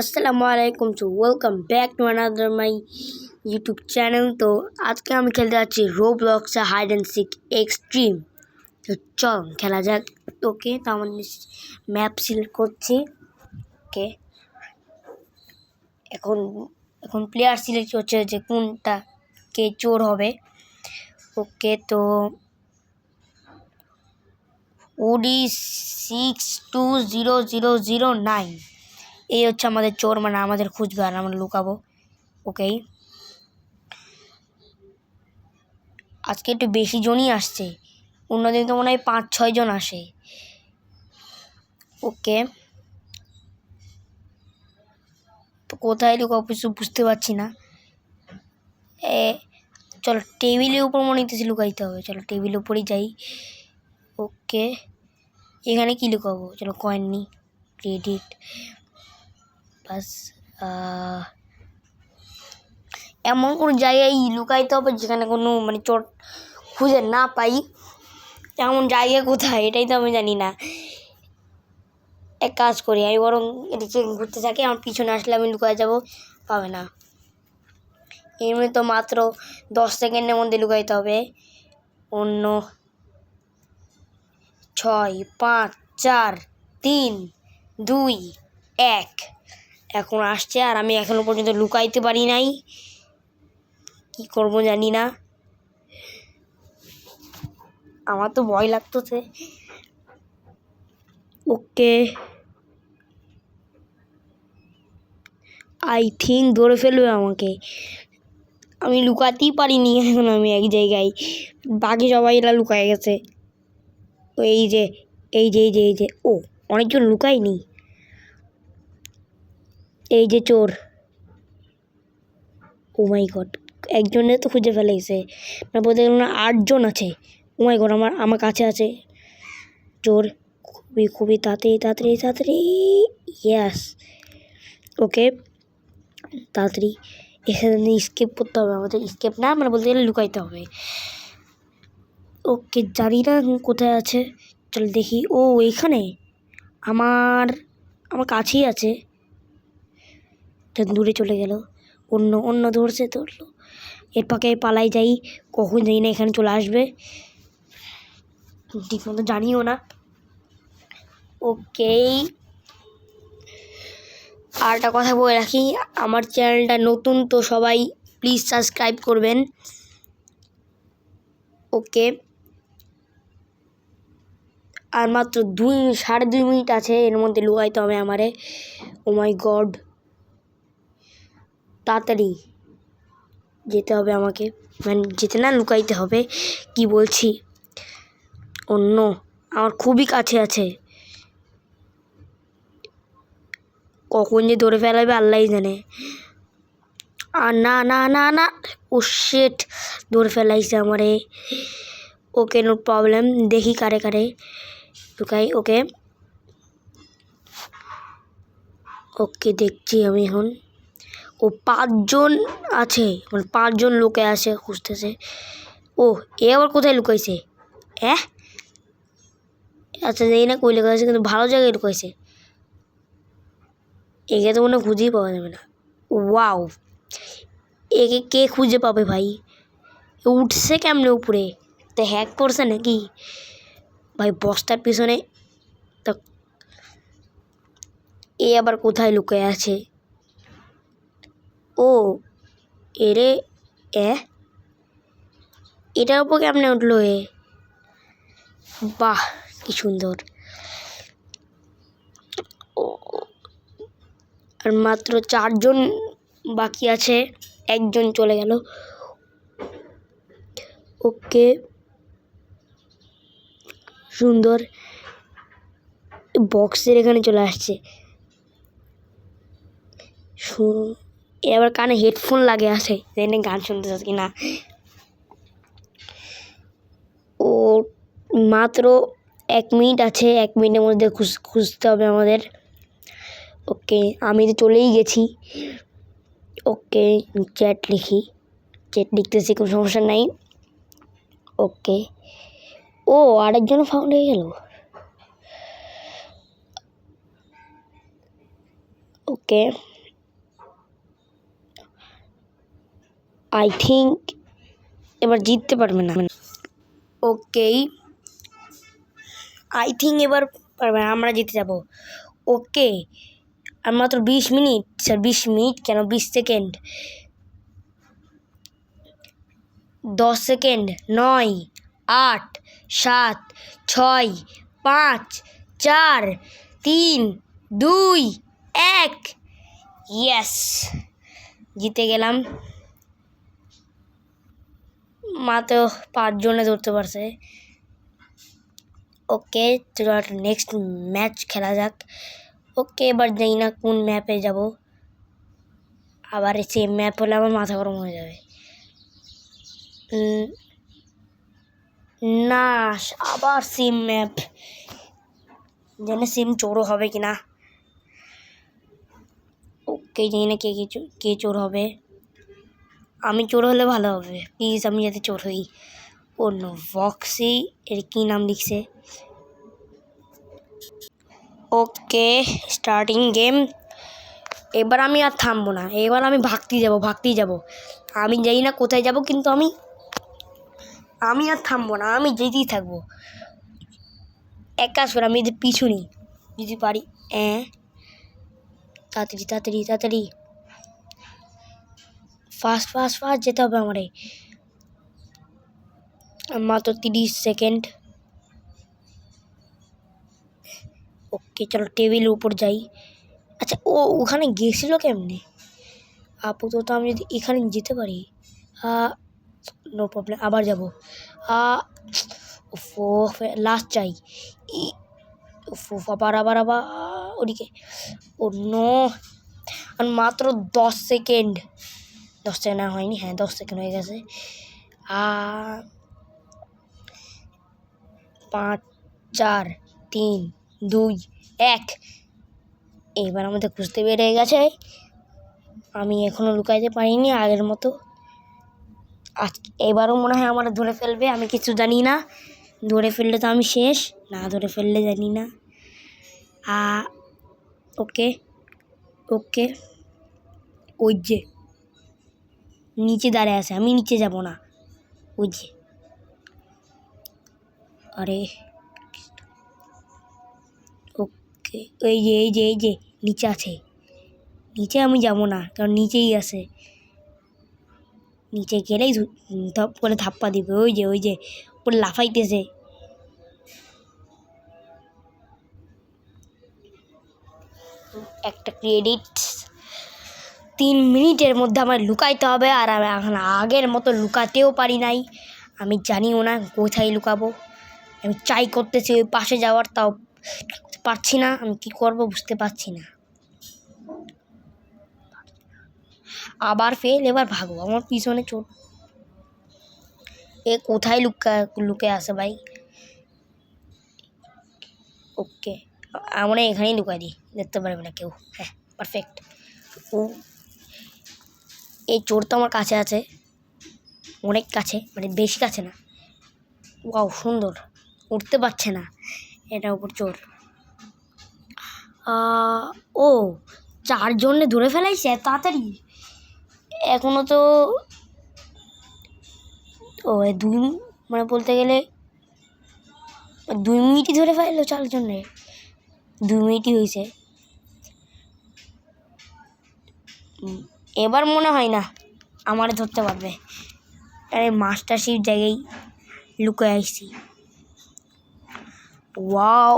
আসসালামু আলাইকুম to welcome back to another my YouTube channel. তো আজকে আমি খেলতে যাচ্ছি রোবলক্সে হাইড অ্যান্ড সিক এক্সট্রিম। তো চল খেলা যাক। ওকে, তো আমার ম্যাপ সিলেক্ট করছি। ওকে, এখন এখন প্লেয়ার সিলেক্ট হচ্ছে যে কোনটা কে চোর হবে। ওকে, তো ওডি 620009 এই হচ্ছে আমাদের চোর, মানে আমাদের খুঁজবে আর আমরা লুকাবো। ওকে, আজকে একটু বেশি জনই আসছে, অন্যদিন তো মনে হয় 5-6 জন আসে। ওকে, তো কোথায় লুকাবো কিছু বুঝতে পারছি না। চলো টেবিলের উপর মনে হইতেছি লুকাইতে হবে, চলো টেবিলের উপরেই যাই। ওকে, এখানে কি লুকাবো? চলো কয়েন নি, ক্রেডিট বাস। এমন কোনো জায়গায় লুকাইতে হবে যেখানে কোনো মানে চোর খুঁজে না পাই, এমন জায়গা কোথায় এটাই তো আমি জানি না। এক কাজ করি, আমি বরং এদিকে ঘুরতে থাকি, আমার পিছনে আসলে আমি লুকায় যাব, পাবে না। এমনি তো মাত্র 10 সেকেন্ডের মধ্যে লুকাইতে হবে। অন্য 6, 5, 4, 3, 2, 1 এখন আসছে, আর আমি এখনো পর্যন্ত লুকাইতে পারি নাই। কি করব জানি না, আমার তো ভয় লাগতেছে। ওকে, আই থিঙ্ক ধরে ফেলবে আমাকে, আমি লুকাতেই পারিনি এখন। আমি এক জায়গায়, বাকি সবাই এরা লুকায় গেছে। এই যে এই যে এই যে এই যে ও, অনেকজন লুকায়নি। এই যে চোর, ও মাই গড, একজনে তো খুঁজে ফেলেছে, মানে বলতে গেল না 8 জন আছে। ও মাই গড, আমার কাছে আছে চোর। খুবই খুবই তাড়াতাড়ি তাড়াতাড়ি তাড়াতাড়ি, ইয়াস। ওকে, তাড়াতাড়ি এখানে স্কেপ করতে হবে আমাদের, স্কেপ না মানে বলতে গেলে লুকাইতে হবে। ওকে, জানি না কোথায় আছে, চল দেখি। ও এইখানে, আমার আমার কাছেই আছে। দূরে চলে গেল, অন্য অন্য ধরলো। এর পাকে পালাই যাই, কখন যাই না এখানে চলে আসবে, ঠিক মতো জানিও না। ওকে, আর একটা কথা বলে রাখি, আমার চ্যানেলটা নতুন, তো সবাই প্লিজ সাবস্ক্রাইব করবেন। ওকে, আর মাত্র 2.5 মিনিট আছে, এর মধ্যে লুকাইতে হবে আমারে। ও মাই গড, তাড়াতাড়ি যেতে হবে আমাকে, মানে যেতে না লুকাইতে হবে, কি বলছি। অন্য আমার খুবই কাছে আছে, কখন যে ধরে ফেলাবে আল্লাহই জানে। আর না না না না, ও শিট, ধরে ফেলাইছে আমারে। ওকে, নো প্রবলেম, দেখি কারে কারে লুকাই। ওকে ওকে, দেখছি আমি এখন। ও 5 জন আছে, মানে 5 জন লোকে আছে খুঁজতেছে। ও, এ আবার কোথায় লুকাইছে? আচ্ছা, জানি না কই লুকাইছে, কিন্তু ভালো জায়গায় লুকাইছে। একে তো মনে হয় খুঁজেই পাওয়া যাবে না। ওয়াও, একে কে খুঁজে পাবে ভাই? উঠছে কেমনে উপরে? তো হ্যাক করছে নাকি ভাই? বস্তার পিছনে তো এ আবার কোথায় লুকিয়ে আছে? ও এরে, এটার উপর কেমনে উঠলো এ? বাহ, কি সুন্দর। আর মাত্র 4 জন বাকি আছে, একজন চলে গেল। ওকে, সুন্দর, বক্সের এখানে চলে আসছে। এবার কানে হেডফোন লাগে আছে, জেনে গান শুনতে চাস কি না। ও মাত্র 1 মিনিট আছে, 1 মিনিটের মধ্যে খুঁজতে হবে আমাদের। ওকে, আমি তো চলেই গেছি। ওকে, চ্যাট লিখতেছি, কোনো সমস্যা নাই। ওকে, ও আরেকজন ফাউন্ড হয়ে গেল। ওকে, আই থিঙ্ক এবার জিততে পারবে না। ওকে, আই থিঙ্ক এবার পারবে না, আমরা জিতে যাব। ওকে, আর মাত্র 20 মিনিট, স্যার 20 মিনিট কেন, 20 সেকেন্ড, 10 সেকেন্ড, 9, 8, 7, 6, 5, 4, 3, 2, 1, ইয়েস, জিতে গেলাম। মাত্র 5 জনে ধরতে পারছে। ওকে, চলো নেক্সট ম্যাচ খেলা যাক। ওকে, এবার জানি না কোন ম্যাপে যাব, আবার সেম ম্যাপ হলে আমার মাথা গরম হয়ে যাবে। না, আবার সেম ম্যাপ, জানি সেম চোরও হবে কিনা। ওকে, জানি না কে চোর হবে। আমি চোর হলে ভালো হবে, প্লিজ আমি যাতে চোর হই। অন্য ভক্সি, এর কী নাম লিখছে। ওকে, স্টার্টিং গেম। এবার আমি আর থামবো না, এবার আমি ভাগতেই যাব। আমি জানি না কোথায় যাব, কিন্তু আমি আর থামবো না, আমি যেতেই থাকবো। এক কাজ করে আমি যদি পিছু নিই, যদি পারি। তাড়াতাড়ি ফাস্ট যেতে হবে আমারে। মাত্র 30 সেকেন্ড। ওকে, চলো টেবিলের উপর যাই। আচ্ছা, ওখানে গেছিল কেমনে? আপাতত আমি যদি এখানে যেতে পারি, নো প্রবলেম, আবার যাব। লাস্ট চাই। আবার ওদিকে। ও নো, আর মাত্র 10 সেকেন্ড। 10 সেকেন্ড হয়নি, হ্যাঁ 10 সেকেন্ড হয়ে গেছে। 5, 4, 3, 2, 1। এবার আমাদের খুঁজতে বের হয়ে গেছে। আমি এখনও লুকাইতে পারিনি আগের মতো। এবারও মনে হয় আমার ধরে ফেলবে, আমি কিছু জানি না। ধরে ফেললে তো আমি শেষ, না ধরে ফেললে জানি না। ওকে, ওই যে নিচে দাঁড়িয়ে আছে, আমি নিচে যাব না। ওই যে, আরে ওকে, এই যে নিচে আছে। নিচে আমি যাব না, কারণ নিচেই আছে। নিচে গেলেই ধপ করে ধাপ্পা দিবে। ওই যে ওর লাফাইতেছে। একটা ক্রেডিট। 3 মিনিটের মধ্যে আমার লুকাইতে হবে, আর আমি এখন আগের মতো লুকাতেও পারি নাই। আমি জানিও না কোথায় লুকাবো। আমি ট্রাই করতেছি ওই পাশে যাওয়ার, তাও পারছি না। আমি কি করব বুঝতে পারছি না। আবার ফেল, এবার ভাগো, আমার পিছনে চোর। এ কোথায় লুকে আছে ভাই? ওকে, আমরা এখানেই লুকাই দিই, দেখতে পারবে না কেউ। হ্যাঁ, পারফেক্ট। এই চোর তো আমার কাছে আছে, অনেক কাছে, মানে বেশি কাছে না। ওয়াও, সুন্দর, উঠতে পারছে না। এটা উপর চোর। ও 4 জনে ধরে ফেলাইছে তাড়াতাড়ি। এখনো তো মানে বলতে গেলে 2 মিনিটই ধরে ফেললো 4 জনে। 2 মিনিটই হয়েছে। এবার মনে হয় না আমারে ধরতে পারবে। আরে মাস্টারশিপ জায়গায় লুকিয়ে আসছি। ওয়াও,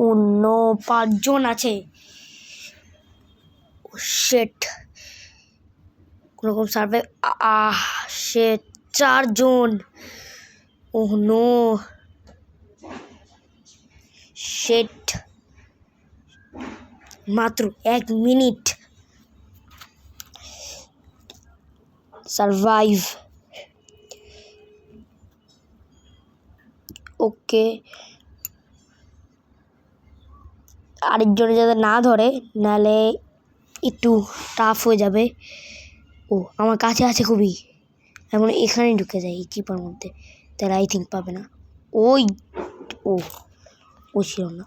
অন্য 5 জন আছে। শেট, কোনোরকম সার্ভে। শেট, 4 জন। ওহ নো, শেট, মাত্র 1 মিনিট। সারভাইভ। ওকে, আরেকজনে যাতে না ধরে, নাহলে একটু টাফ হয়ে যাবে। ও আমার কাছে আছে খুবই, এখন এখানেই ঢুকে যায় এই চিপার মধ্যে, তাহলে আই থিঙ্ক পাবে না। ও ছিল না,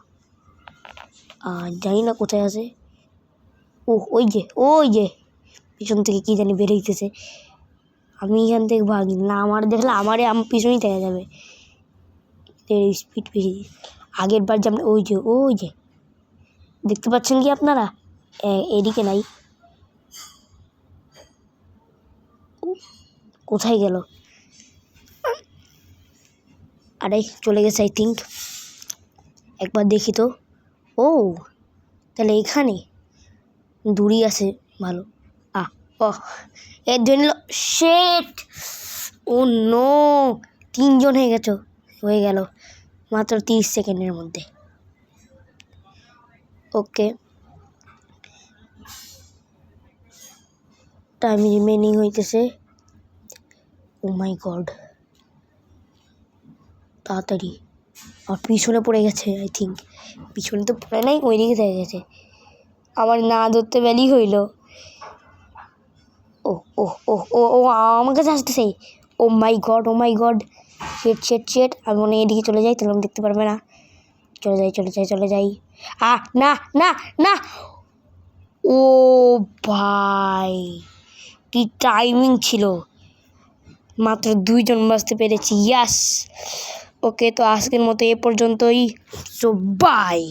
জানি না কোথায় আছে। ও ওই যে পিছন থেকে কি জানি বেরোইতেছে। আমি এখান থেকে ভাগি না, আমার দেখলে আমারে পিছনেই দেখা যাবে। স্পিড বেশি। আগের বার যেমন ওই যে দেখতে পাচ্ছেন কি আপনারা? এদিকে নাই, কোথায় গেল? আরে চলে গেছে আই থিঙ্ক। একবার দেখি তো। ও তাহলে এখানে দূরই আছে, ভালো। ও এর জন্য শেট। ও নো, 3 জন হয়ে গেল মাত্র 30 সেকেন্ডের মধ্যে। ওকে, টাইম রিমেনিং হইতেছে। ও মাই গড, তাড়াতাড়ি। আর পিছনে পড়ে গেছে আই থিঙ্ক। পিছনে তো পড়ে নাই, ওই দিকে থেকে গেছে। আমার না ধরতে বেলি হইল। ও ও ও ও ও আমার কাছে আসতেছে। ও মাই গড, শেট। আমি মনে হয় এদিকে চলে যাই, তাহলে আমি দেখতে পারবে না। চলে যাই। না। ও ভাই, কি টাইমিং ছিল! মাত্র 2 জন বাঁচতে পেরেছি। ইয়াস। ওকে, তো আজকের মতো এ পর্যন্তই। So by.